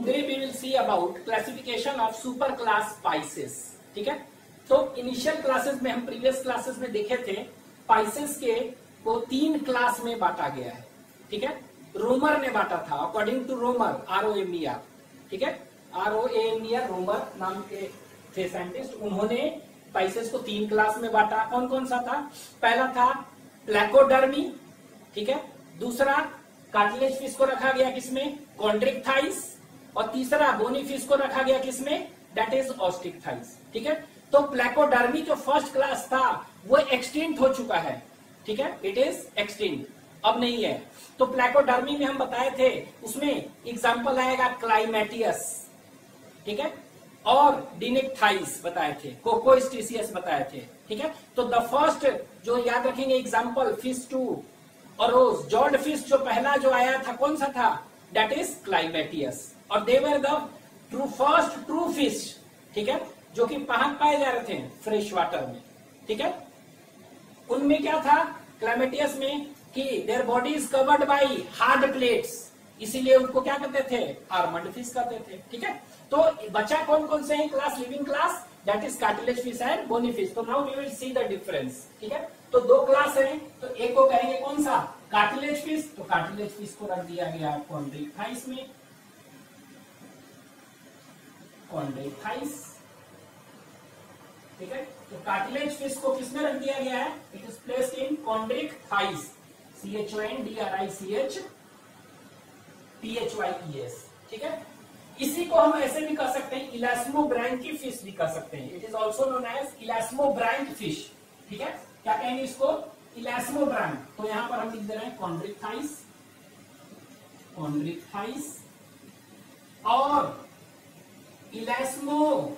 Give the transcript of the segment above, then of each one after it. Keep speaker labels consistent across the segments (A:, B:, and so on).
A: Today we will see about classification of super class species. ठीक है, तो initial classes में हम प्रीवियस क्लासेस में देखे थे स्पाइसेस के को 3 क्लास में बांटा गया है। ठीक है, रोमर ने बांटा था अकॉर्डिंग टू रोमर, ROMER। ठीक है, ROMER रोमर नाम के थे साइंटिस्ट, उन्होंने स्पाइसेस को 3 क्लास में बांटा। कौन कौन सा था? पहला था प्लैकोडर्मी। ठीक है, दूसरा कार्टिलेज फिश को रखा गया किसमें? कॉन्ड्रिक्टाइस। और तीसरा बोनी फिश को रखा गया किसमें? That is Osteichthyes. ठीक है, तो प्लैकोडर्मी जो फर्स्ट क्लास था वो एक्सटिंक्ट हो चुका है। ठीक है, इट इज एक्सटिंक्ट, अब नहीं है। तो प्लैकोडर्मी में हम बताए थे, उसमें एग्जाम्पल आएगा क्लाइमेटियस। ठीक है, और डिनिक्टाइस बताए थे, कोकोस्टिसियस बताए थे। ठीक है, तो द फर्स्ट जो याद रखेंगे एग्जाम्पल फिश 2 और रोज जॉर्ड फिश जो पहला जो आया था कौन सा था? That is Climatius. और they were the first true fish. ठीक है, जो कि कहां पाए जा रहे थे? फ्रेश वाटर में। ठीक है, उनमें क्या था क्लाइमेटियस में कि their body is covered by hard plates, इसीलिए उनको क्या कहते थे? आर्मंड फिश कहते थे। ठीक है, तो बचा कौन कौन से हैं class? Living class, that is cartilage fish and bony fish. तो now we will see the difference. ठीक है, तो 2 क्लास हैं, तो एक को कहेंगे कौन सा? Cartilage fish. तो कार्टिलेज फिश को रख दिया गया कॉन्ड्रिक्टाइस में, कॉन्ड्रिक्टाइस। ठीक है, तो कार्टिलेज फिश को किसमें रख दिया गया है? It is placed in Chondrichthyes, CHONDRICH PHYES। ठीक है, इसी को हम ऐसे भी कह सकते हैं, इलास्मोब्रैंकी फिश भी कह सकते हैं। It is also known as elasmobranch fish. ठीक है, क्या कहेंगे इसको? इलास्मोब्रैंक। तो यहां पर हम लिख दे रहे हैं कॉन्ड्रिक्टाइस, कॉन्ड्रिक्टाइस और इलास्मोब्रैंक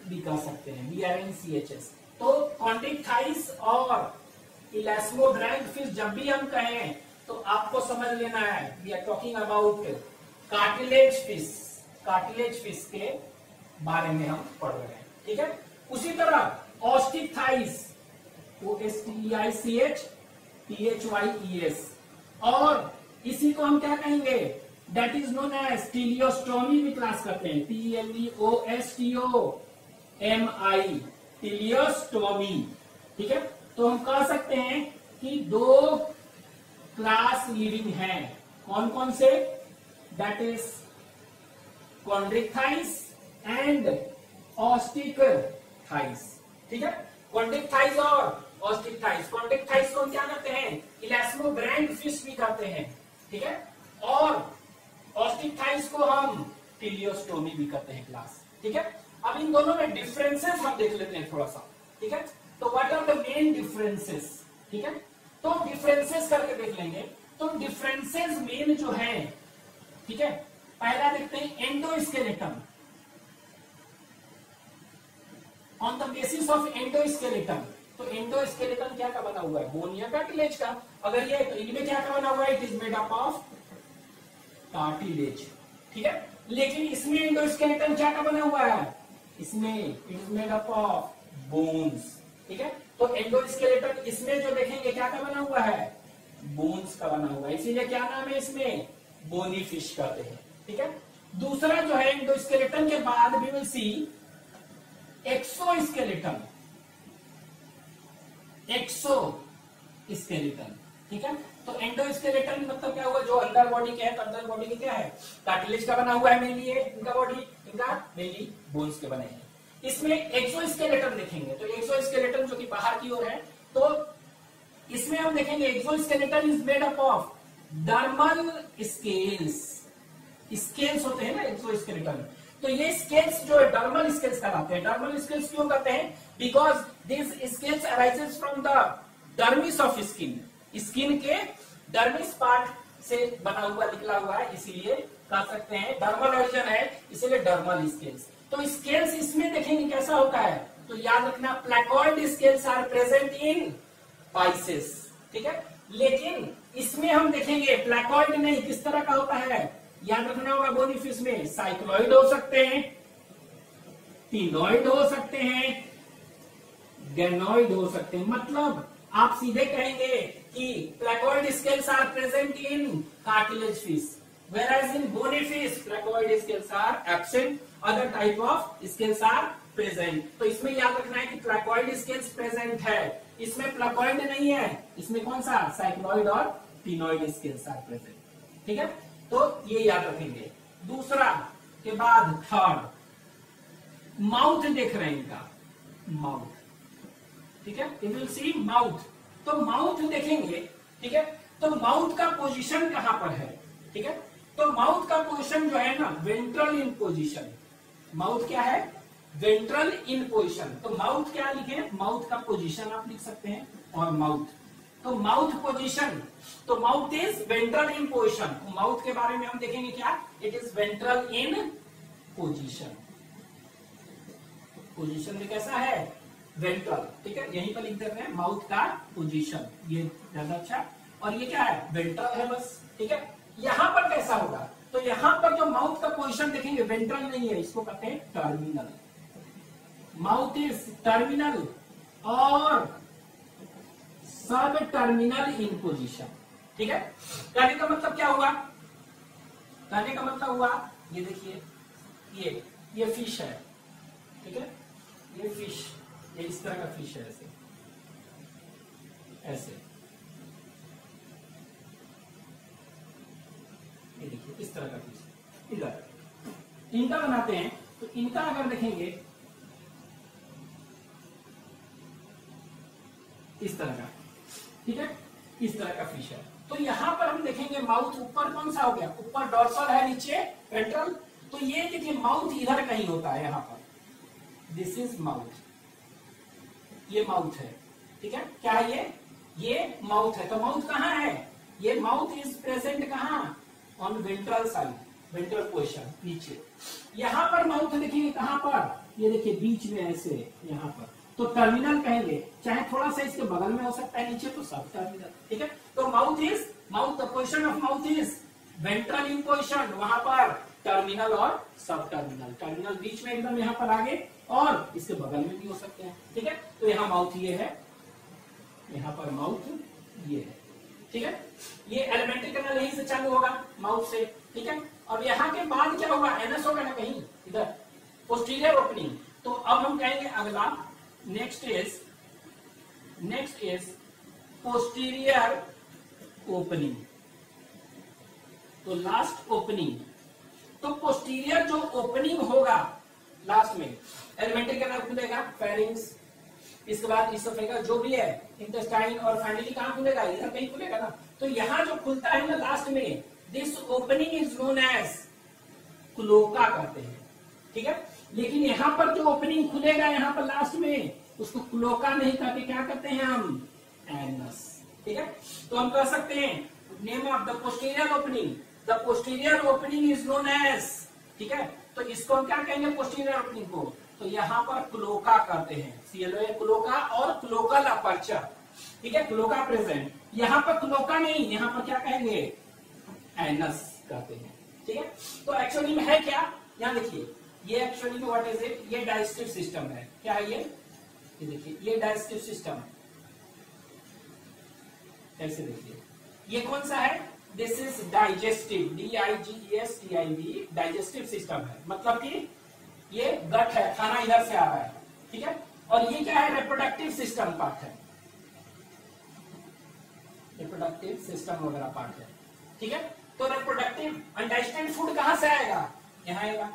A: भी कह सकते हैं, BRANCHS। तो कॉन्ड्रिक्टाइस और इलास्मोब्रैंक फिश जब भी हम कहें तो आपको समझ लेना है we are talking about cartilage fish, cartilage fish के बारे में हम पढ़ रहे हैं। ठीक है, उसी तरह ऑस्टिकथाइस, OSTEICH PHYES, और इसी को हम क्या कहेंगे? दैट इज नोन एज टीलियोस्टोमी भी क्लास करते हैं, TLEOSTOMI, टीलियोस्टोमी। ठीक है, तो हम कह सकते हैं कि 2 क्लास लिविंग हैं। कौन कौन से? That is Chondrichthyes and Osteichthyes. ठीक है, कॉन्ड्रिक्टाइस और ऑस्टिकथाइस। कॉन्ड्रिक्टाइस को क्या कहते हैं? इलास्मोब्रैंक फिश भी कहते हैं। ठीक है, और ऑस्टिकथाइस को हम टीलियोस्टोमी भी कहते हैं क्लास। ठीक है, अब इन दोनों में डिफरेंसेस हम देख लेते हैं थोड़ा सा। ठीक है, तो what are the main differences? ठीक है, तो डिफरेंसेस करके देख लेंगे। तो डिफरेंसेस मेन जो है, ठीक है, पहला देखते हैं endoskeleton. On the basis of endoskeleton, तो एंडोस्केलेटन क्या का बना हुआ है? बोन या कार्टिलेज का। अगर ये तो इनमें क्या का बना हुआ है? It is made up of cartilage. ठीक है, लेकिन इसमें एंडोस्केलेटन क्या का बना हुआ है? इसमें it is made up of bones. ठीक है, तो एंडोस्केलेटन इसमें जो देखेंगे क्या का बना हुआ है? बोन्स का बना हुआ है, इसीलिए क्या नाम है इसमें? बोनी फिश कहते हैं। ठीक है, दूसरा जो है एंडोस्केलेटन के बाद we will see exoskeleton, exoskeleton. ठीक है, तो एंडोस्केलेटन मतलब क्या हुआ? जो अंदर बॉडी के है, तो अंदर बॉडी के क्या है? कार्टिलेज का बना हुआ है मेनली, इनका बॉडी, इनका मेनली बोन्स के बने हैं। इसमें एक्सोस्केलेटन देखेंगे, तो एक्सोस्केलेटन जो कि बाहर की ओर है, तो इसमें हम देखेंगे exoskeleton is made up of dermal scales. Scales होते हैं ना एक्सोस्केलेटन, तो ये स्केल्स जो है डर्मल स्केल्स कहलाते हैं। डर्मल स्केल्स क्यों कहते हैं? Because this scales arises from the dermis of skin, skin के डर्मिस पार्ट से बना हुआ निकला हुआ है, इसीलिए कह सकते हैं डर्मल ओरिजिन है, इसीलिए डर्मल स्केल्स। तो स्केल्स इसमें देखेंगे कैसा होता है, तो याद रखना placoid scales are present in spices. ठीक है, लेकिन इसमें हम देखेंगे प्लैकॉइड नहीं, किस तरह का होता है? याद रखना होगा, बोनी फिश में साइक्लॉइड हो सकते हैं, टिनॉइड हो सकते हैं, गैनॉइड हो सकते हैं। मतलब आप सीधे कहेंगे कि placoid scales are present in cartilage fish, whereas in bony fish placoid scales are absent, other type of scales are present. तो इसमें याद रखना है कि placoid scales present है, इसमें placoid नहीं है, इसमें कौन सा cycloid और pinoid scales are present. ठीक है, तो ये याद रखेंगे. दूसरा के बाद थर्ड माउथ देख रहे हैं इनका, माउथ. ठीक है, यू विल सी माउथ. तो माउथ देखेंगे. ठीक है, तो माउथ का पोजीशन कहां पर है. ठीक है, तो माउथ का पोजीशन जो है ना वेंट्रल इन पोजीशन. माउथ क्या है, वेंट्रल इन पोजीशन. तो माउथ क्या लिखे, माउथ का पोजीशन आप लिख सकते हैं, और माउथ. तो माउथ पोजीशन, तो mouth is ventral in position. Mouth के बारे में हम देखेंगे क्या, it is ventral in position. Position में कैसा है, वेंट्रल. ठीक है, यहीं पर लिख देते हैं माउथ का पोजीशन, ये ज्यादा अच्छा. और ये क्या है, वेंट्रल है बस. ठीक है, यहां पर कैसा होगा, तो यहां पर जो माउथ का पोजीशन देखेंगे वेंट्रल नहीं है, इसको कहते हैं टर्मिनल. माउथ इज टर्मिनल और सब टर्मिनल इन पोजीशन. ठीक है, कहने का मतलब क्या हुआ, कहने का मतलब हुआ ये देखिए, ये फिश है. ठीक है, ये फिश, ये इस तरह का फिश है, ऐसे ऐसे. ये देखिए इस तरह का फिश. इधर इनका बनाते हैं, तो इनका अगर देखेंगे इस तरह का. ठीक है, इस तरह का फिश है. तो यहां पर हम देखेंगे माउथ ऊपर कौन सा हो गया, ऊपर डॉर्सल है, नीचे वेंट्रल. तो ये देखिए माउथ इधर कहीं होता है, यहां पर. दिस इज माउथ, ये माउथ है. ठीक है, क्या है ये माउथ है. तो माउथ कहाँ है, ये माउथ इज प्रेजेंट कहाँ, on ventral side, ventral position, नीचे. यहां पर माउथ देखेंगे कहां पर, ये देखिए बीच में ऐसे, यहां पर. तो टर्मिनल कहेंगे, चाहे थोड़ा सा इसके बगल में हो सकता है नीचे, तो सब टर्मिनल. ठीक है, तो mouth is, mouth the position of mouth is ventral in position, वहां पर टर्मिनल और सब टर्मिनल. टर्मिनल बीच में एकदम यहाँ पर आगे, और इसके बगल में भी हो सकते हैं. ठीक है, तो यहाँ माउथ ये है, यहाँ पर माउथ ये है. ठीक है, ये एलिमेंट्री कैनाल यहीं से चालू होगा, माउथ से. ठीक है, और यहाँ के बाद क्या होगा, एनएस होगा ना कहीं इधर, पोस्टीरियर ओपनिंग. तो अब हम कहेंगे अगला, नेक्स्ट इज पोस्टीरियर ओपनिंग. तो लास्ट ओपनिंग, तो पोस्टीरियर जो ओपनिंग होगा लास्ट में, एलिमेंट्री कैनाल खुलेगा, फेरिंग्स, इसके बाद इसोफेगस जो भी है, इंटेस्टाइन, और फाइनली कहां खुलेगा, इधर कहीं खुलेगा ना. तो यहाँ जो खुलता है ना लास्ट में, this opening is known as cloaca कहते हैं. ठीक है, लेकिन यहाँ पर जो ओपनिंग खुलेगा यहाँ पर लास्ट में, उसको क्लोका नहीं कहते, क्या कहते हैं हम, एनस. ठीक है, तो हम कह सकते हैं name of the posterior opening, the posterior opening is known as. ठीक है, तो इसको हम क्या कहेंगे पोस्टीरियर ओपनिंग को, तो यहाँ पर क्लोका कहते हैं, CLOA क्लोका, और क्लोकल अपर्चर. ठीक है, क्लोका प्रेजेंट, यहाँ पर क्लोका नहीं, यहाँ पर क्या कहेंगे, एनस कहते हैं. ठीक है, तो एक्चुअली में है क्या, यहाँ देखिए, ये एक्चुअली में व्हाट इज इट, ये डाइजेस्टिव सिस्टम है. क्या है ये देखिए, ये डाइजेस्टिव सिस्टम. ऐसे देखिए, ये कौन सा है, this is digestive, DIGESTIV, digestive system है. मतलब कि ये गट है, खाना इधर से आ रहा है. ठीक है, और ये क्या है, रिप्रोडक्टिव सिस्टम पार्ट है, रिप्रोडक्टिव सिस्टम वगैरह पार्ट है. ठीक है, तो रिप्रोडक्टिव अनडाइजेस्टेड फूड कहां से आएगा, यहाँ आएगा.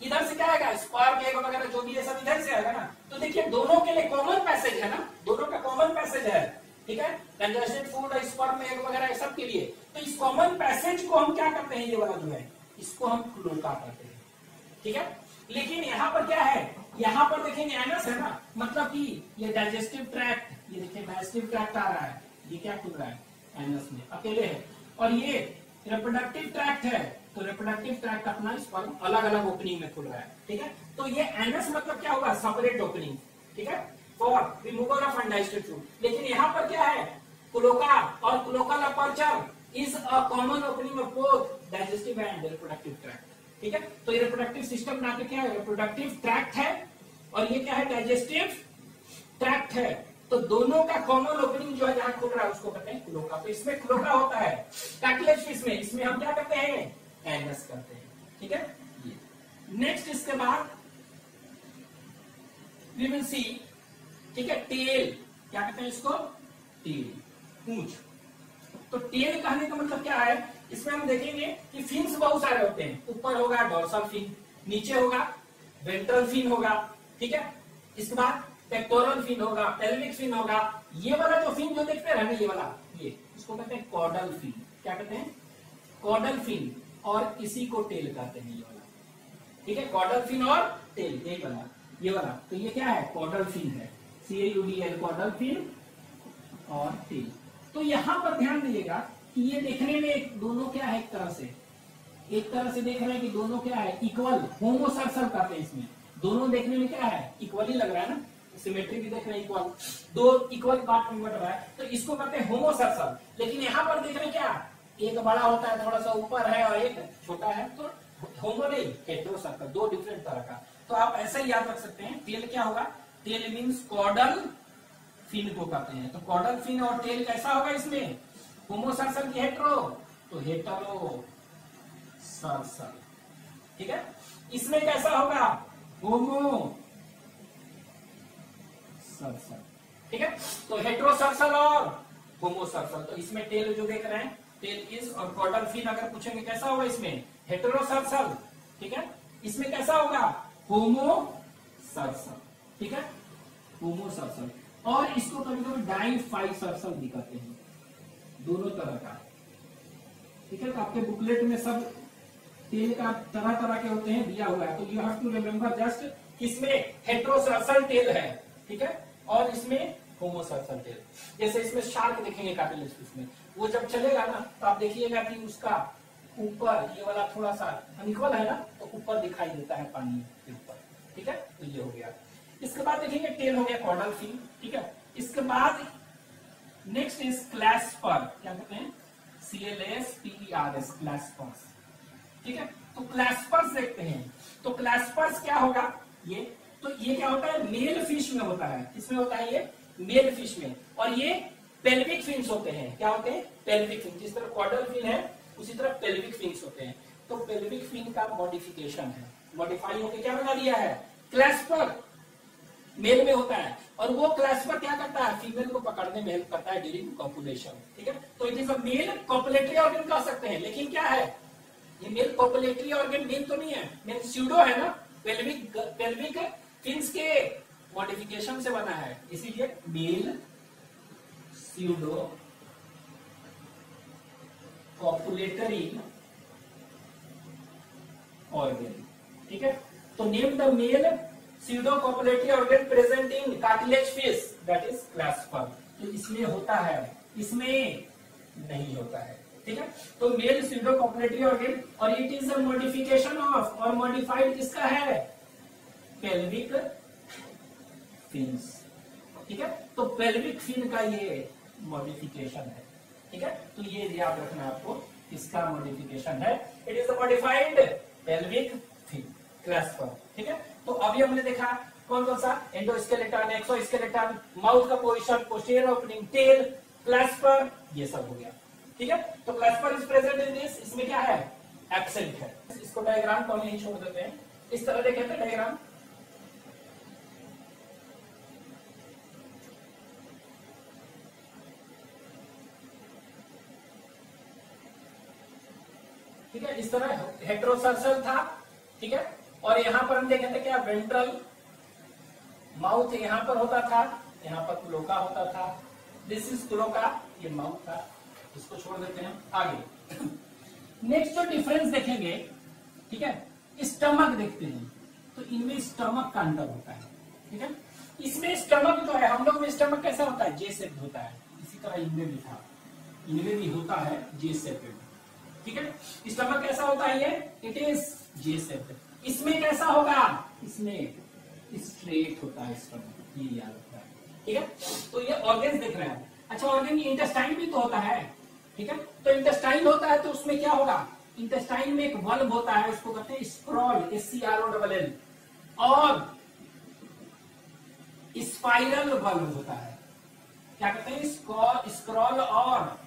A: इधर से क्या आएगा, स्पर्म एग वगैरह जो भी है सब इधर से आएगा ना. तो देखिए दोनों के लिए कॉमन पैसेज है ना, दोनों का कॉमन पैसेज है. ठीक है, डाइजेस्टेड फूड, स्पर्म एग वगैरह सब के लिए. तो इस कॉमन पैसेज को हम क्या करते हैं, ये वाला जो है, इसको हम क्लोका कहते हैं. ठीक है, लेकिन यहाँ पर क्या है, यहाँ पर देखेंगे एनस है ना, मतलब कि ये डाइजेस्टिव ट्रैक्ट, ये देखिए डाइजेस्टिव ट्रैक्ट आ रहा है, ये क्या खुल रहा है, एनस में अकेले है. और ये रिप्रोडक्टिव ट्रैक्ट है, तो रिप्रोडक्टिव ट्रैक्ट अपना स्पर्म अलग अलग ओपनिंग में खुल रहा है. ठीक है, तो ये एनस मतलब क्या होगा, सेपरेट ओपनिंग. ठीक है, for removal of undigested food. लेकिन यहाँ पर क्या है, क्लोका और cloacal aperture is a common opening of both digestive and reproductive tract. ठीक है, तो ये रिप्रोडक्टिव सिस्टम नाम क्या है, रिप्रोडक्टिव ट्रैक्ट है, और ये क्या है, डाइजेस्टिव ट्रैक्ट है. तो दोनों का कॉमन ओपनिंग जो है जहां खुल रहा है उसको कहते हैं क्लोका. तो इसमें क्लोका होता है. कार्टिलेज फिश में, इसमें हम क्या करते हैं, एनस करते हैं, ठीक है। ये नेक्स्ट इसके बाद वी विल सी, ठीक है, टेल, क्या कहते हैं इसको, टेल, पूंछ। तो टेल कहने का मतलब क्या है, इसमें हम देखेंगे कि फिन्स बहुत सारे होते हैं, ऊपर होगा डोर्सल फिन, नीचे होगा वेंट्रल फिन होगा, ठीक है। इसके बाद पेक्टोरल फिन होगा, पेल्विक फिन होगा। ये वाला जो फिन जो देखते हैं ना, ये वाला, ये इसको कहते हैं कॉर्डल फिन। क्या कहते हैं, कॉर्डल फिन, और इसी को टेल कहते हैं, ये वाला, ठीक है। कॉर्डल फिन और टेल, यही वाला, ये वाला। तो ये क्या है, कॉर्डल फिन है, CAUDL, कॉर्डल फिन और टेल। तो यहां पर ध्यान दीजिएगा कि ये देखने में दोनों क्या है, एक तरह से देख रहे हैं कि दोनों क्या है, इक्वल, होमोसर्सल कहते हैं इसमें। दोनों देखने में क्या है, इक्वल ही लग रहा है ना, सिमेट्री भी देख रहे हैं इक्वल, दो इक्वल पार्ट में बट रहा है, तो इसको कहते हैं होमोसर्सल। लेकिन यहाँ पर देख रहे हैं क्या, एक बड़ा होता है, थोड़ा सा ऊपर है, और एक छोटा है, तो होमो नहीं, हेटेरोसर्कल, दो डिफरेंट तरह का। तो आप ऐसा ही याद रख सकते हैं, टेल क्या होगा, टेल मीन्स कॉर्डल फिन को कहते हैं। तो कॉर्डल फिन और टेल कैसा होगा इसमें, होमोसर्सल की हेटेरो, तो हेटेरो सर्सल, ठीक है। इसमें कैसा होगा, होमो सर्सल, ठीक है। तो हेटेरोसर्सल और होमोसर्सल। तो इसमें टेल जो देख रहे हैं, टेल इज, और कॉर्डल फिन अगर पूछेंगे कैसा होगा इसमें, हेटेरोसर्सल, ठीक है। इसमें कैसा होगा, होमोसर्सल, ठीक है, होमोसर्सल। और इसको कभी कभी डाइफाइसर्सल भी कहते हैं, दोनों तरह का, ठीक है। तो आपके बुकलेट में सब टेल का तरह तरह के होते हैं दिया हुआ है, तो you have to remember just इसमें हेटेरोसर्सल टेल है, ठीक है, और इसमें होमोसर्सल टेल। जैसे इसमें शार्क देखेंगे कार्टिलेज फिश में, वो जब चलेगा ना, तो आप देखिएगा कि उसका ऊपर ये वाला थोड़ा सा अनइक्वल है ना, तो ऊपर दिखाई देता है पानी के ऊपर, ठीक है। तो ये हो गया। इसके बाद देखेंगे टेल हो गया कॉर्डल फिन, ठीक है। इसके बाद नेक्स्ट इज क्लैस्पर, क्या कहते हैं, CLASPERS, क्लैस्पर्स, ठीक है। तो क्लैस्पर्स देखते हैं, तो क्लैस्पर्स क्या होगा, ये तो ये क्या होता है, मेल फिश में होता है। किसमें होता है, ये मेल फिश में। और ये पेल्विक फिन्स होते हैं, क्या होते हैं, पेल्विक फिन। जिस तरह कॉर्डल फिन है, उसी तरह पेल्विक फिन्स होते हैं। तो पेल्विक फिन का मॉडिफिकेशन है, मॉडिफाई होकर क्या बना दिया है, क्लैस्पर, मेल में होता है। और वो क्लैस्पर क्या करता है, फीमेल को पकड़ने में हेल्प करता है ड्यूरिंग कॉपुलेशन, ठीक है। तो it is a male copulatory organ कह सकते हैं, लेकिन क्या है, ये मेल कॉपुलेटरी ऑर्गन मेल तो नहीं है, मेल स्यूडो है ना, पेल्विक फिन्स के मॉडिफिकेशन से बना है, इसीलिए मेल स्यूडो कॉपुलेटरी ऑर्गन, ठीक है। तो name the male pseudo copulatory organ present in cartilage fish, that is clasper. तो इसमें होता है, इसमें नहीं होता है, ठीक है। तो मेल स्यूडो कॉपुलेटरी ऑर्गन, और it is a modification of, और मॉडिफाइड किसका है, पेल्विक फिन्स, ठीक है। तो पेल्विक फिन का ये मॉडिफिकेशन है, ठीक है। तो ये याद रखना आपको, इसका मॉडिफिकेशन है, it is a modified pelvic fin, clasper, ठीक है। तो अभी हमने देखा कौन कौन सा, एंडोस्केलेटन, एक्सोस्केलेटन, माउथ का position, posterior opening, tail, clasper, ये सब हो गया, ठीक है। तो clasper is present in this, इसमें क्या है, एब्सेंट है। इसको डायग्राम को यहीं छोड़ देते हैं, इस तरह देखें तो डायग्राम, ठीक है। इस तरह हेटेरोसर्सल था, ठीक है। और यहां पर हम देखे थे क्या, वेंट्रल, माउथ यहां पर होता था, यहां पर क्लोका होता था, दिस इज क्लोका, ये माउथ था, इसको छोड़ देते हैं आगे। नेक्स्ट जो डिफरेंस देखेंगे, ठीक है, स्टमक देखते हैं। तो इनमें स्टमक का अंतर होता है, ठीक है। इसमें स्टमक जो है, हम लोग में स्टमक कैसा होता है, जे शेप होता है, इसी तरह इनमें भी था, इनमें भी होता है जे शेप, ठीक है। स्टमक कैसा होता है, ये इट इज जे शेप। इसमें कैसा होगा, इसमें स्ट्रेट होता है स्टमक, ये याद रखना है, ठीक है। तो ये ऑर्गन्स देख रहे हैं। अच्छा, ऑर्गन इंटेस्टाइन भी तो होता है, ठीक है। तो इंटेस्टाइन होता है, तो उसमें क्या होगा, इंटेस्टाइन में एक वल्व होता है, उसको कहते हैं स्क्रॉल, SCROLL, और स्पाइरल वल्व होता है, क्या कहते हैं, स्क्रॉल और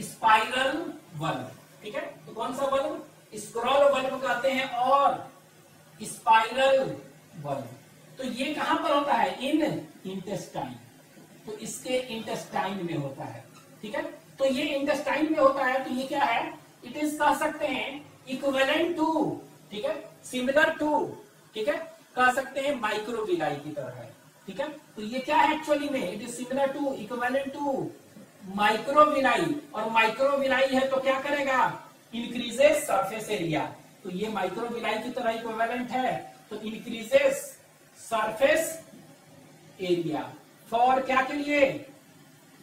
A: स्पाइरल वल्व, ठीक है। तो कौन सा वल्व, स्क्रॉल बल्ब कहते हैं और स्पाइरल बल्ब। तो ये कहां पर होता है? इन इंटेस्टाइन। तो इसके इंटेस्टाइन में होता है, ठीक है। तो ये इंटेस्टाइन में होता है, तो ये क्या है? इट इज कह सकते हैं इक्विवेलेंट टू, ठीक है, सिमिलर टू, ठीक है, कह सकते हैं माइक्रोविलाई की तरह है, ठीक है। तो ये क्या है एक्चुअली में? It is similar to, equivalent to microvilli. और माइक्रोविलाई है तो क्या करेगा? Increases surface area. तो ये माइक्रोविलाई की तरह इक्विवेलेंट है, तो इंक्रीजेस सरफेस एरिया फॉर क्या के लिए?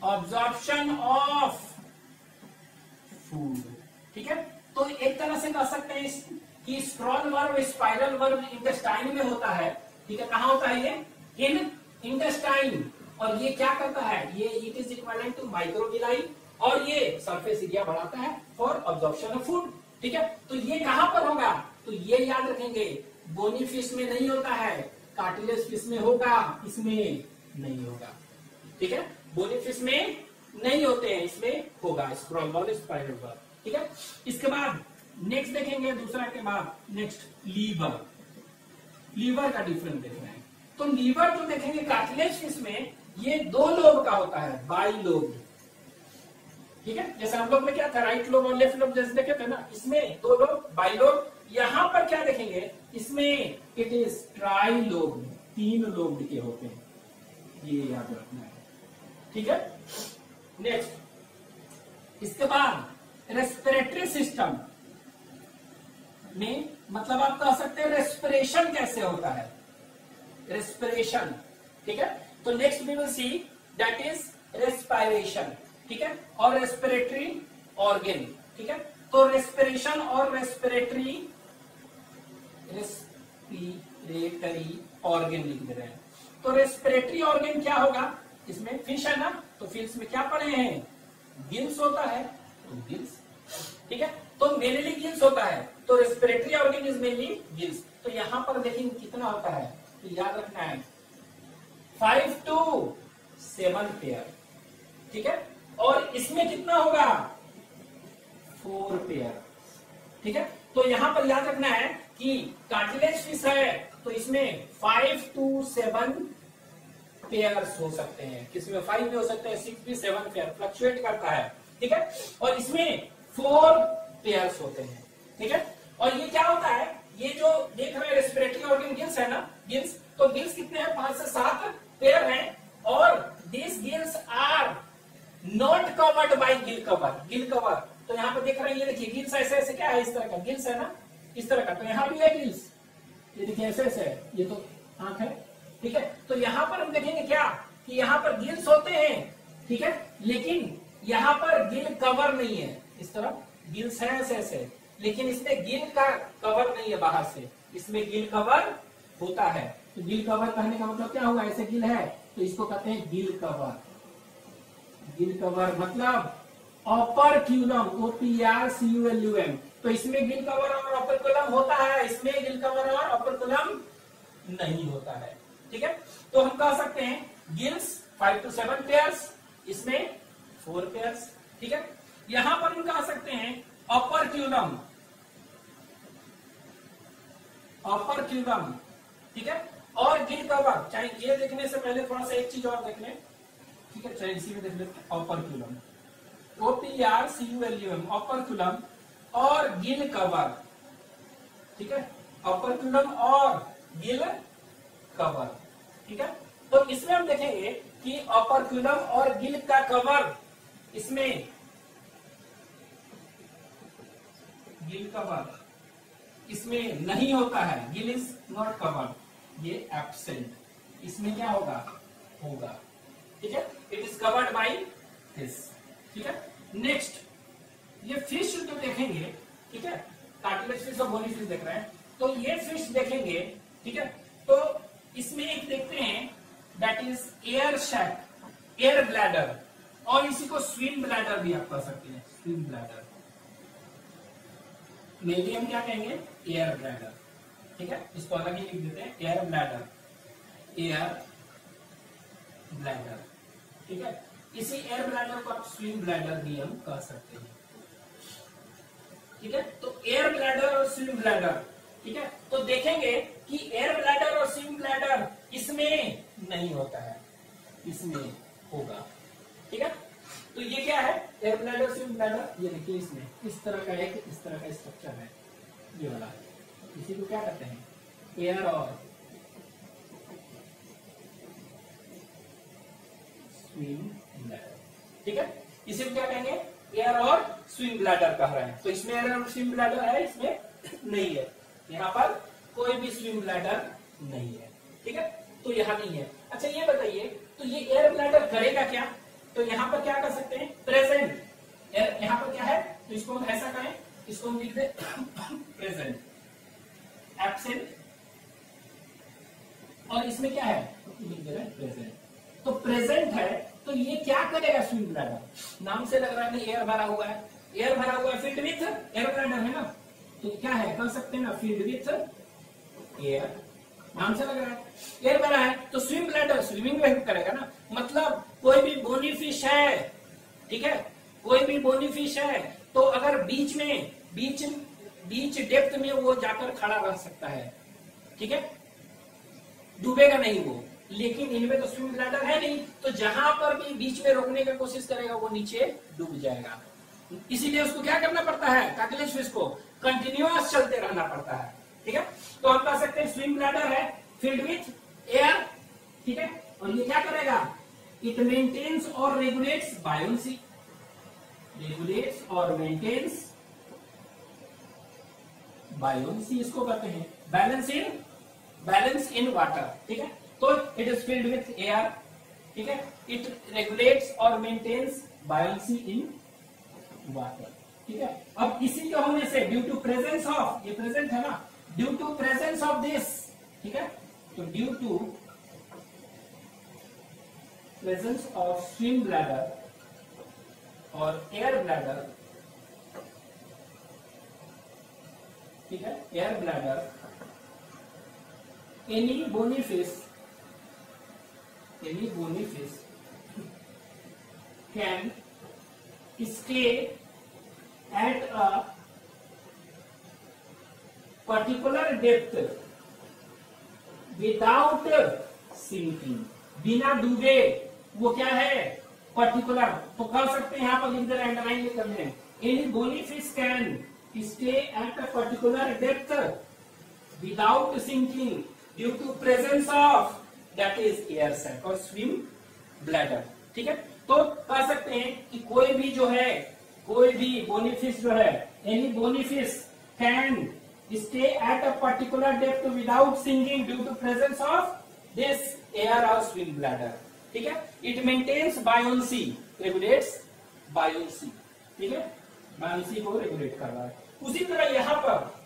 A: ऑब्जॉर्प्शन ऑफ फूड, ठीक है। तो एक तरह से कह सकते हैं कि scroll valve, spiral valve intestine में होता है, ठीक है। कहां होता है ये? In intestine. और ये क्या करता है? ये it is equivalent to microvilli, और ये सरफेस एरिया बढ़ाता है फॉर ऑब्जॉर्प्शन ऑफ फूड, ठीक है। तो ये कहां पर होगा? तो ये याद रखेंगे, बोनी फिश में नहीं होता है, कार्टिलेज फिश में होगा, इसमें नहीं होगा, ठीक है। बोनी फिश में नहीं होते हैं, इसमें होगा स्क्रॉल वर्ब, स्पाइरल वर्ब, ठीक है। इसके बाद नेक्स्ट देखेंगे, दूसरा के बाद नेक्स्ट लीवर। लीवर का डिफरेंस देख रहे हैं। तो लीवर जो देखेंगे कार्टिलेज फिश में, ये दो लोब का होता है, बाई लोब, ठीक है। जैसे हम लोग में क्या था, राइट लोब और लेफ्ट लोब जैसे देखे थे ना, इसमें दो लोब, बाई लोब। यहां पर क्या देखेंगे? इसमें इट इज ट्राई लोब, तीन लोब के होते हैं, ये याद रखना है, ठीक है। नेक्स्ट, इसके बाद रेस्पिरेटरी सिस्टम में, मतलब आप कह सकते हैं रेस्पिरेशन कैसे होता है, रेस्पिरेशन, ठीक है। तो next we will see that is respiration, ठीक है, और रेस्पिरेटरी ऑर्गन, ठीक है। तो रेस्पिरेशन और रेस्पिरेटरी ऑर्गन लिख दे रहे हैं। तो रेस्पिरेटरी ऑर्गन क्या होगा? इसमें फिश है ना, तो फिश में क्या पढ़े हैं? गिल्स होता है, तो गिल्स, ठीक है। तो मेनली गिल्स होता है, तो respiratory organ is mainly gills. तो यहां पर देखेंगे कितना होता है, तो याद रखना है 5 to 7 पेयर, ठीक है। और इसमें कितना होगा? 4 पेयर, ठीक है। तो यहां पर याद रखना है कि कार्टिलेज फिश है, तो इसमें 5 to 7 पेयर्स हो सकते हैं। किसमें 5 भी हो सकते हैं, 6 भी, 7 पेयर, फ्लक्चुएट करता है, ठीक है। और इसमें 4 पेयर्स होते हैं, ठीक है। और ये क्या होता है? ये जो देख रहे हैं रेस्पिरेटरी ऑर्गन गिल्स है ना, गिल्स, तो गिल्स कितने हैं? 5 से 7 पेयर हैं, और this gills are not covered by gill cover, gill cover. तो यहाँ पे देख रहे हैं, ये देखिए गिल्स ऐसे ऐसे क्या है, इस तरह का गिल्स है ना, इस तरह का। तो यहाँ भी है गिल्स, ये देखिए ऐसे ऐसे है, ये तो आंख है, ठीक है। तो यहाँ पर हम देखेंगे क्या कि यहाँ पर गिल्स होते हैं, ठीक है, लेकिन यहाँ पर गिल कवर नहीं है। इस तरफ गिल्स है ऐसे ऐसे, लेकिन इसमें गिल का कवर नहीं है बाहर से, इसमें गिल कवर होता है। तो गिल कवर कहने का मतलब क्या हुआ? ऐसे गिल है तो इसको कहते हैं गिल कवर। गिल कवर मतलब ऑपरक्यूलम, OPRCULUM। तो इसमें गिल कवर और ऑपरक्यूलम होता है, इसमें गिल कवर और ऑपरक्यूलम नहीं होता है, ठीक है। तो हम कह सकते हैं गिल्स 5 to 7 पेयर्स, इसमें 4 पेयर्स, ठीक है। यहां पर हम कह सकते हैं ऑपरक्यूलम, ऑपरक्यूलम, ठीक है, और गिल कवर। चाहे ये देखने से पहले थोड़ा सा एक चीज और देख लें, ठीक है, चलिए इसी में देख लेते हैं। ऑपरक्यूलम, OPRCULUM, ऑपरक्यूलम और गिल कवर, ठीक है, ऑपरक्यूलम और गिल कवर, ठीक है। तो इसमें हम देखेंगे कि ऑपरक्यूलम और गिल का कवर, इसमें गिल कवर इसमें नहीं होता है, गिल इज नॉट कवर्ड, ये एब्सेंट, इसमें क्या होगा? होगा, ठीक है। It is covered by this, ठीक है। नेक्स्ट, ये फिश जो देखेंगे, ठीक है, कार्टिलेज फिश और बोनी फिश देख रहे हैं, तो ये फिश देखेंगे, ठीक है। तो इसमें एक देखते हैं that is air sac, air bladder, और इसी को स्विम ब्लैडर भी आप कह सकते हैं, स्विम ब्लैडर। मेनली हम क्या कहेंगे? एयर ब्लैडर, ठीक है, इसको अलग ही लिख देते हैं, एयर ब्लैडर, एयर ब्लैडर, ठीक है। इसी एयर ब्लैडर को आप स्विम ब्लैडर भी हम कह सकते हैं। ठीक है। तो एयर ब्लैडर और स्विम ब्लैडर, ठीक है। तो देखेंगे कि एयर ब्लैडर और स्विम ब्लैडर इसमें नहीं होता है, इसमें होगा, ठीक है। तो ये क्या है, एयर ब्लैडर स्विम ब्लैडर, ये देखिए इसमें इस तरह का एक इस तरह का स्ट्रक्चर है, ये वाला, इसी को क्या कहते हैं, एयर और स्विम ब्लैडर, ठीक है। इसे क्या कहेंगे, एयर और स्विम ब्लैडर कह रहे हैं। तो इसमें एयर और स्विम ब्लैडर है, इसमें नहीं है, यहाँ पर कोई भी स्विम ब्लैडर नहीं है, ठीक है। तो यहाँ नहीं है। अच्छा ये बताइए, तो ये एयर ब्लैडर करेगा क्या, तो यहाँ पर क्या कर सकते हैं, प्रेजेंट, यहाँ पर क्या है, तो इसको हम ऐसा करें, इसको हम लिख दे प्रेजेंट, एब्सेंट, और इसमें क्या है, लिख दे रहे प्रेजेंट। तो प्रेजेंट है, तो ये क्या करेगा स्विम ब्लैडर, नाम से लग रहा है एयर भरा हुआ है, एयर भरा हुआ है, फिल्ड विथ एयर ब्लैडर है ना, तो क्या है, कर सकते हैं ना, फिल्ड विथ एयर, नाम से लग रहा है एयर भरा है, तो स्विम ब्लैडर स्विमिंग में करेगा ना। मतलब कोई भी बोनी फिश है, ठीक है, कोई भी बोनी फिश है, तो अगर बीच में बीच डेप्थ में वो जाकर खड़ा रह सकता है, ठीक है, डूबेगा नहीं वो। लेकिन इनमें तो स्विम ब्लैडर है नहीं, तो जहां पर भी बीच में रोकने की कोशिश करेगा वो नीचे डूब जाएगा। इसीलिए उसको क्या करना पड़ता है, कार्टिलेज फिश को कंटिन्यूअस चलते रहना पड़ता है, ठीक है। तो हम कह सकते हैं स्विम ब्लैडर है फिल्ड विथ एयर, ठीक है, और ये क्या करेगा, इट मेंटेन्स और रेगुलेट्स बायोन्सी, रेगुलेट्स और मेंटेन्स बायोन्सी, इसको कहते हैं बैलेंस इन वाटर, ठीक है। तो it is filled with air, ठीक है, इट रेगुलेट्स और मेंटेन्स बायोन्सी इन वाटर, ठीक है। अब इसी के होने से ड्यू टू प्रेजेंस ऑफ, ये प्रेजेंट है ना, due to presence of this, ठीक है, तो due to presence of swim bladder और एयर ब्लैडर, ठीक है, air bladder, any bony fish can stay at a particular depth without sinking, बिना डूबे वो क्या है, पर्टिकुलर, तो कर सकते हैं, यहाँ पर लिख दे रहे हैं, अंडरलाइन कर रहे हैं, any bony fish can stay at a particular depth without sinking due to presence of that is air sac और swim bladder, ठीक है। तो कह सकते हैं कि कोई भी जो है, कोई भी बोनी फिश जो है, any bony fish can stay at a particular depth without sinking due to presence of this air और स्विम ब्लैडर, ठीक है। It maintains buoyancy, regulates buoyancy, ठीक है, बायोन्सी को रेगुलेट कर रहा है। उसी तरह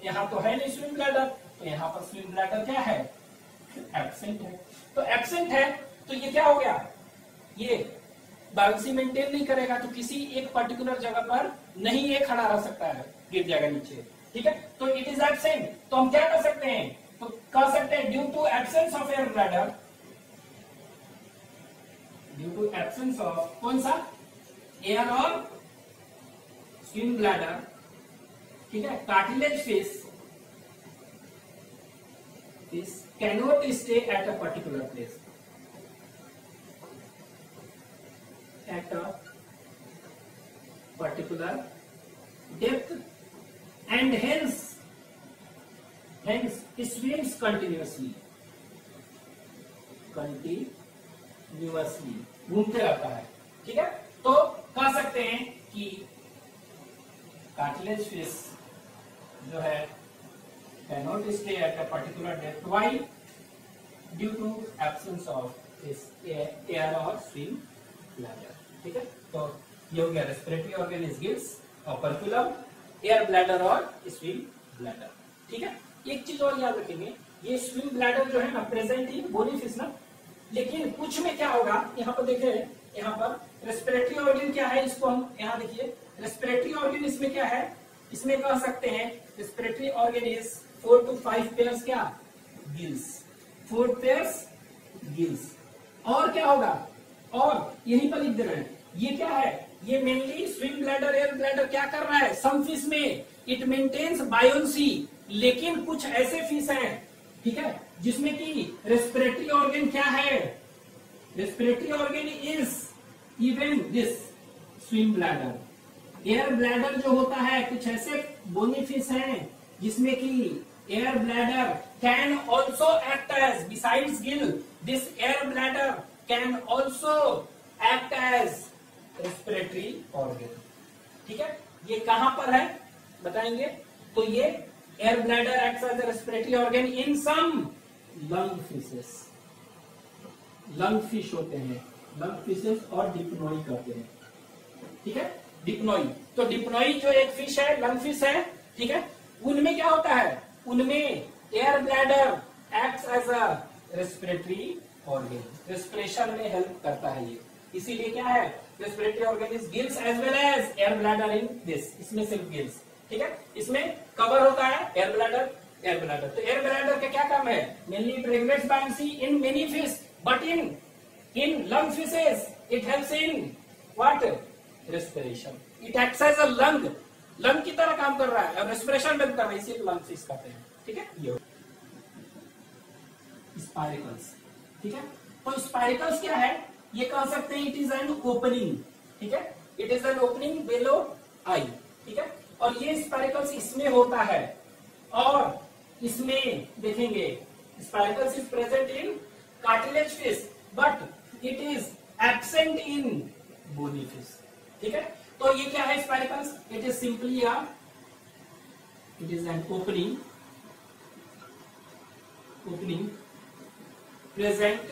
A: यहाँ तो है नहीं स्विम ब्लैडर, तो यहाँ पर स्विम ब्लैडर क्या है, एब्सेंट है। तो एब्सेंट है, तो ये क्या हो गया, ये बायोन्सी मेंटेन नहीं करेगा, तो किसी एक पर्टिकुलर जगह पर नहीं ये खड़ा रह सकता है, गिर जाएगा नीचे, ठीक है। तो इट इज एब्सेंट, तो हम क्या कर सकते हैं, तो कह सकते हैं due to absence of air bladder, due to absence of कौन सा, एयर और स्विम ब्लैडर, ठीक है, cartilage fish cannot stay at a particular place, at a particular depth, and hence swims continuously, घूमते रहता है, ठीक है। तो कह सकते हैं कि कार्टिलेज फिश जो है cannot stay at a particular depth, why, due to absence of this air or swim bladder, ठीक है। तो ये हो गया respiratory organs gills, operculum, air bladder और स्विम ब्लैडर, ठीक है। एक चीज और याद रखेंगे, ये स्विम ब्लैडर जो है ना प्रेजेंट इन बोनी फिश ना, लेकिन कुछ में क्या होगा, यहाँ पर देखे, यहाँ पर रेस्पिरेटरी ऑर्गन क्या है, इसको हम यहाँ देखिए, रेस्पिरेटरी ऑर्गन इसमें क्या है, इसमें कह सकते हैं respiratory organ is 4 to 5 pairs क्या, गिल्स, 4 पेयर्स गिल्स। और क्या होगा, और यहीं पर लिख दे रहे हैं, ये क्या है, ये mainly swim bladder air bladder क्या कर रहा है, सम फिश में इट मेंटेन्स बायोन्सी, लेकिन कुछ ऐसे फिश हैं, ठीक है, जिसमें कि रेस्पिरेटरी ऑर्गन क्या है, respiratory organ is even this swim bladder. Air bladder जो होता है, कुछ ऐसे बोनी फिश हैं जिसमें कि air bladder can also act as, besides gill, this air bladder can also act as respiratory organ. ठीक है, ये कहां पर है बताएंगे? तो ये air bladder acts as a respiratory organ in some lung fishes. Lung fish होते हैं, लंग फिशेस और डिप्नोई कहते हैं। ठीक है, डिप्नोई, तो डिप्नोई जो एक फिश है, लंग फिश है, ठीक है, उनमें क्या होता है, उनमें air bladder acts as a respiratory organ, respiration में हेल्प करता है ये, इसीलिए क्या है, respiratory organ is gills as well as air bladder in this, इसमें सिर्फ गिल्स। ठीक है, इसमें कवर होता है एयर ब्लैडर, एयर ब्लैडर। तो एयर ब्लैडर का क्या काम है, mainly it regulates buoyancy in many fish, but in lung fishes it helps in what, respiration. It acts as a lung, lung की तरह काम कर रहा है और रेस्पिरेशन में कर रहा है, इसीलिए लंग फिश कहते हैं। ठीक है, ये स्पाइरिकल्स। ठीक है, तो स्पाइरिकल्स क्या है, ये कह सकते हैं इट इज एन ओपनिंग। ठीक है, it is an opening below eye. ठीक है, और ये स्पाइरिकल्स इसमें होता है, और इसमें देखेंगे spiracles is present in cartilage fish, but it is absent in bony fish. ठीक है, तो ये क्या है spiracles, it is simply it is an opening present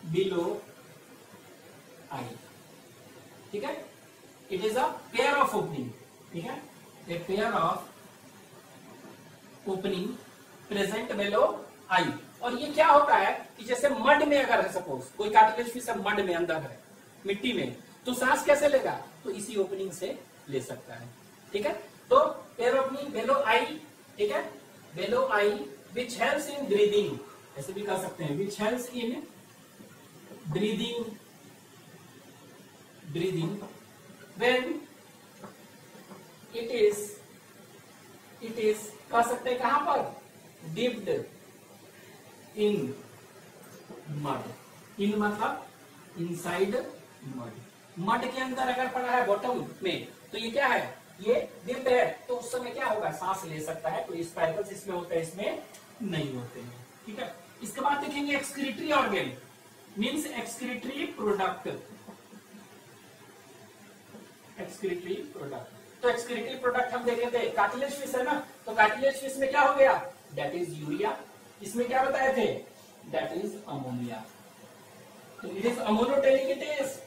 A: below eye. ठीक है, it is a pair of opening. ठीक है, a pair of opening present below eye. और ये क्या होता है कि जैसे मड में अगर है, सपोज कोई कार्टिलेज फिश मड में अंदर है, मिट्टी में, तो सांस कैसे लेगा, तो इसी ओपनिंग से ले सकता है। ठीक है, तो पेयर ओपनिंग बेलो आई। ठीक है, बेलो आई विच हेल्प्स इन ब्रीदिंग, ऐसे भी कह सकते हैं, which helps in breathing when it is कह सकते हैं कहां पर, dipped in mud, in मतलब inside mud के अंदर अगर पड़ा है बॉटम में, तो ये क्या है, ये डिप्ड है, तो उस समय क्या होगा, सांस ले सकता है। तो स्पाइरकल्स इसमें होते हैं, इसमें नहीं होते हैं। ठीक है, इसके बाद देखेंगे excretory organ means excretory product. Excretory product, तो एक्सक्रीटरी प्रोडक्ट हम देखे थे, कार्टिलेज फिश है ना, तो कार्टिलेज फिश में क्या हो गया, दैट इज यूरिया। इसमें क्या बताए थे, दैट इज अमोनिया। तो it is ammonotelic, it is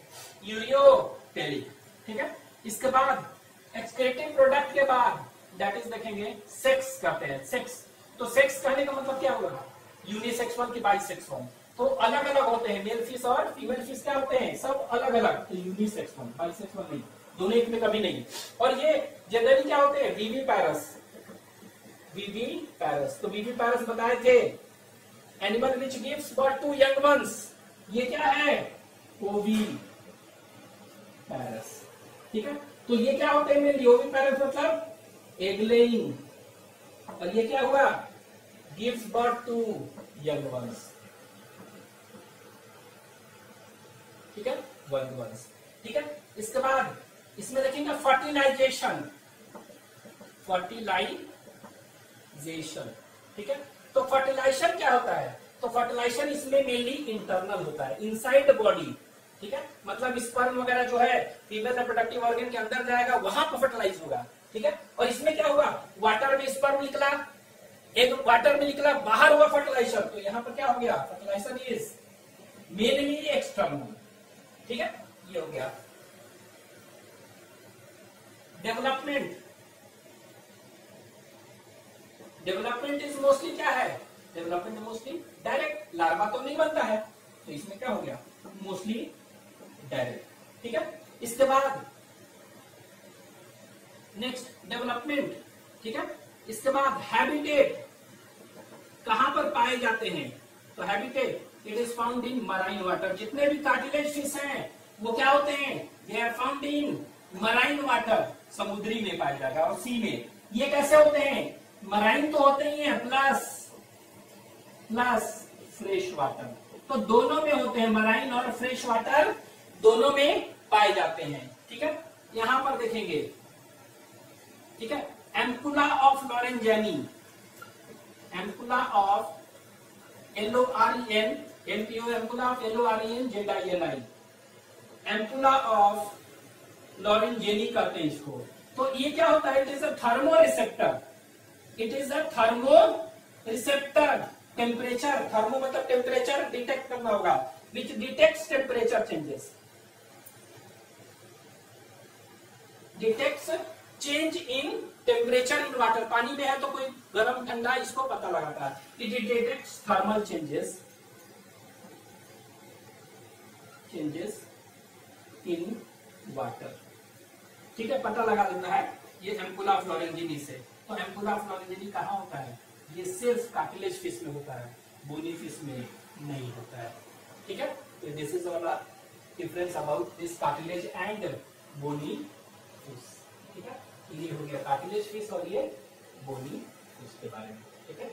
A: ureotelic. ठीक है, इसके बाद एक्सक्रीटरी प्रोडक्ट के बाद दैट इज देखेंगे सेक्स कहते हैं, सेक्स। तो सेक्स कहने का मतलब क्या होगा, यूनिसेक्सुअल की बाइसेक्सुअल, तो अलग अलग होते हैं, मेल फिश और फीमेल फिश क्या होते हैं, सब अलग अलग, तो यूनिसेक्सुअल, बाइसेक्सुअल नहीं, दोनों एक में कभी नहीं। और ये जनरली क्या होते हैं, विविपैरस। तो विविपैरस बताए थे, animal which gives birth to young ones, ये क्या है, ओविपैरस। ठीक है, तो ये क्या होते हैं मेरे, ओविपैरस मतलब एग लेइंग, और ये क्या हुआ, gives birth to young ones. ठीक है, यंग वंस। ठीक है, इसके बाद इसमें देखेंगे फर्टिलाइजेशन। ठीक है, तो फर्टिलाइजेशन क्या होता है, तो फर्टिलाइजेशन इसमें मेनली इंटरनल होता है, इनसाइड बॉडी। ठीक है, मतलब स्पर्म वगैरह जो है फीमेल रिप्रोडक्टिव ऑर्गन के अंदर जाएगा, वहां पर फर्टिलाइज होगा। ठीक है, और इसमें क्या हुआ, वाटर में स्पर्म निकला, एक वाटर में निकला, बाहर हुआ फर्टिलाइजेशन, तो यहाँ पर क्या हो गया, फर्टिलाइजेशन इज मेनली एक्सटर्नल। ठीक है, ये हो गया। डेवलपमेंट इज मोस्टली क्या है, डेवलपमेंट मोस्टली डायरेक्ट, लार्वा तो नहीं बनता है, तो इसमें क्या हो गया, मोस्टली डायरेक्ट। ठीक है, इसके बाद नेक्स्ट डेवलपमेंट। ठीक है, इसके बाद हैबिटेट, कहां पर पाए जाते हैं, तो habitat it is found in marine water. जितने भी कार्टिलेज फिश हैं वो क्या होते हैं, they are found in marine water, समुद्री में पाया जाएगा, और सी में, ये कैसे होते हैं, मराइन तो होते ही हैं, प्लस फ्रेश वाटर, तो दोनों में होते हैं, मराइन और फ्रेश वाटर दोनों में पाए जाते हैं। ठीक है, यहां पर देखेंगे, ठीक है, ampulla of Lorenzini, ampulla of LOREN MPO, ampulla of LOREN ZINI, ampulla of Lorenzini कहते हैं इसको। तो ये क्या होता है, it is a thermo receptor, it is a thermo receptor, temperature, thermo मतलब टेम्परेचर डिटेक्ट करना होगा, which detects temperature changes, detects change in temperature in water, पानी में है तो कोई गर्म ठंडा इसको पता लगाता है, it detects thermal changes in water. ठीक है, पता लगा देता है ये एम्पुला ऑफ लॉरेंजेनी से। तो एम्पुला ऑफ लॉरेंजेनी कहाँ होता है, ये सिर्फ कार्टिलेज फिश में होता है, बोनी फिश में नहीं होता है। ठीक है, तो this is all difference about this cartilage and bony fish. ठीक है, ये हो गया कार्टिलेज फिश और ये बोनी फिश के बारे में। ठीक है।